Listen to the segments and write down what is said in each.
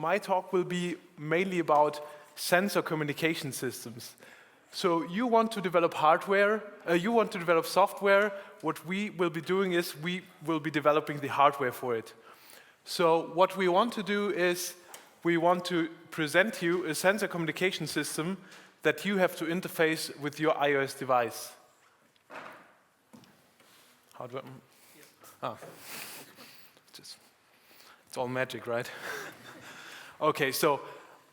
my talk will be mainly about sensor communication systems. So you want to develop hardware, you want to develop software. What we will be doing is we will be developing the hardware for it. So what we want to do is we want to present you a sensor communication system that you have to interface with your iOS device. How do I? It's all magic, right? Okay, so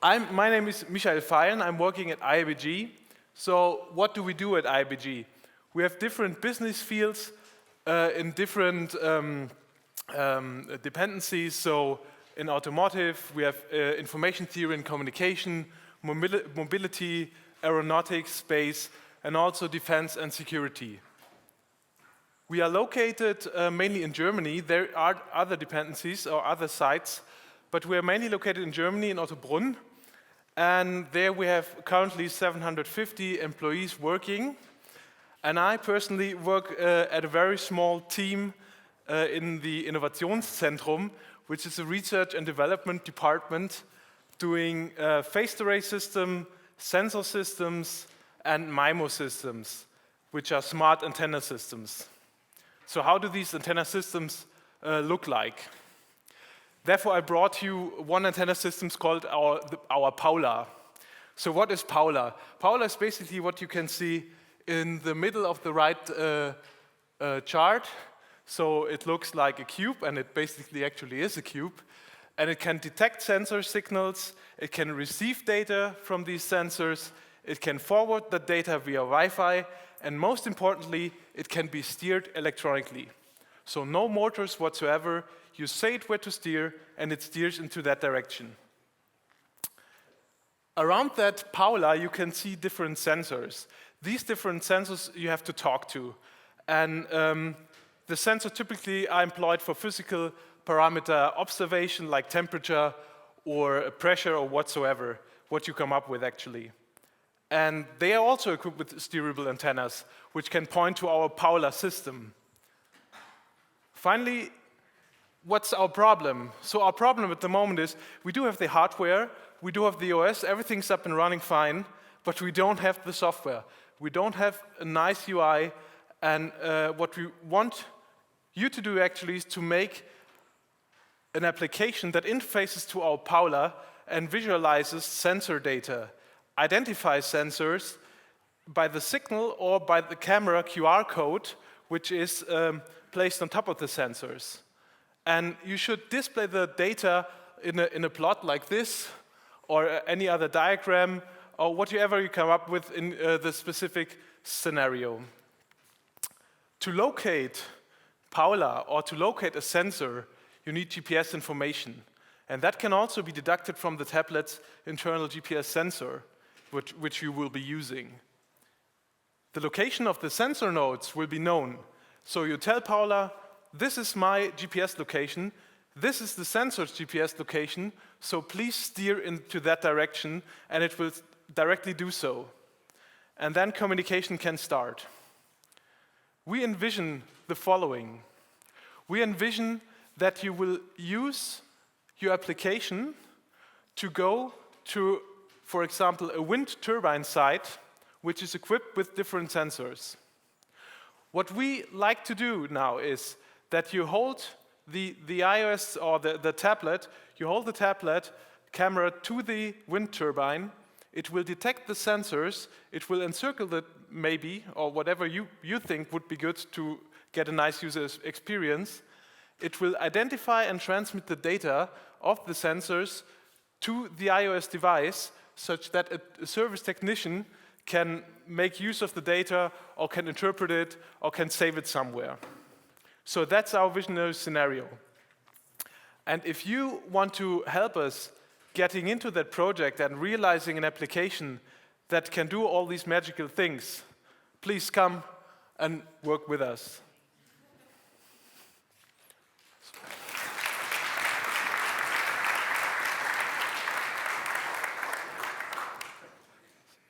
my name is Michael Feilen. I'm working at IABG. So what do we do at IABG? We have different business fields in different dependencies. So in automotive, we have information theory and communication, mobility, aeronautics, space, and also defense and security. We are located mainly in Germany. There are other dependencies or other sites, but we are mainly located in Germany, in Ottobrunn. And there we have currently 750 employees working. And I personally work at a very small team in the Innovationszentrum, which is a research and development department doing phased array system, sensor systems, and MIMO systems, which are smart antenna systems. So how do these antenna systems look like? Therefore, I brought you one antenna system called our Paula. So what is Paula? Paula is basically what you can see in the middle of the right chart. So it looks like a cube, and it basically actually is a cube. And it can detect sensor signals, it can receive data from these sensors, it can forward the data via Wi-Fi, and most importantly, it can be steered electronically. So no motors whatsoever, you say it where to steer, and it steers into that direction. Around that Paula, you can see different sensors. These different sensors you have to talk to. And the sensors typically are employed for physical parameter observation, like temperature or pressure or whatsoever, what you come up with actually. And they are also equipped with steerable antennas, which can point to our Paula system. Finally, what's our problem? So our problem at the moment is we do have the hardware, we do have the OS, everything's up and running fine, but we don't have the software. We don't have a nice UI, and what we want you to do actually is to make an application that interfaces to our Paula and visualizes sensor data, identifies sensors by the signal or by the camera QR code, which is placed on top of the sensors. And you should display the data in a plot like this, or any other diagram, or whatever you come up with in the specific scenario. To locate Paula, or to locate a sensor, you need GPS information. And that can also be deducted from the tablet's internal GPS sensor, which you will be using. The location of the sensor nodes will be known. So you tell Paula, this is my GPS location, this is the sensor's GPS location, so please steer into that direction, and it will directly do so. And then communication can start. We envision the following. We envision that you will use your application to go to, for example, a wind turbine site, which is equipped with different sensors. What we like to do now is that you hold the iOS or the tablet, you hold the tablet camera to the wind turbine, it will detect the sensors, it will encircle it maybe, or whatever you think would be good to get a nice user experience. It will identify and transmit the data of the sensors to the iOS device such that a service technician can make use of the data or can interpret it or can save it somewhere. So that's our visionary scenario. And if you want to help us getting into that project and realizing an application that can do all these magical things, please come and work with us.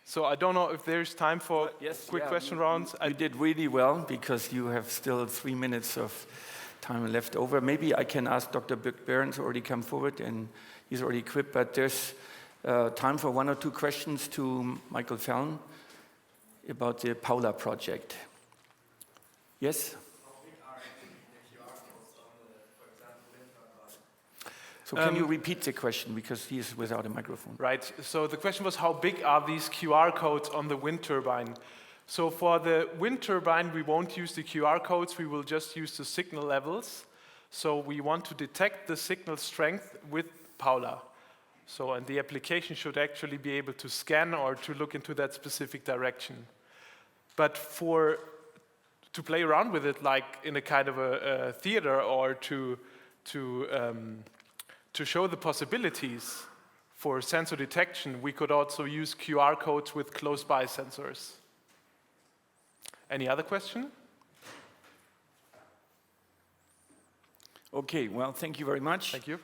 So I don't know if there's time for quick question rounds. You did really well, because you have still 3 minutes of time left over. Maybe I can ask Dr. Behrens already come forward, and he's already equipped, but there's time for 1 or 2 questions to Michael Fallon about the Paula project. Yes? So can you repeat the question, because he is without a microphone? Right, so the question was, how big are these QR codes on the wind turbine? So for the wind turbine, we won't use the QR codes, we will just use the signal levels. So we want to detect the signal strength with Paula. So, and the application should actually be able to scan or to look into that specific direction. But to play around with it, like in a kind of a theater, or to show the possibilities for sensor detection, we could also use QR codes with close-by sensors. Any other question? Okay, well, thank you very much. Thank you.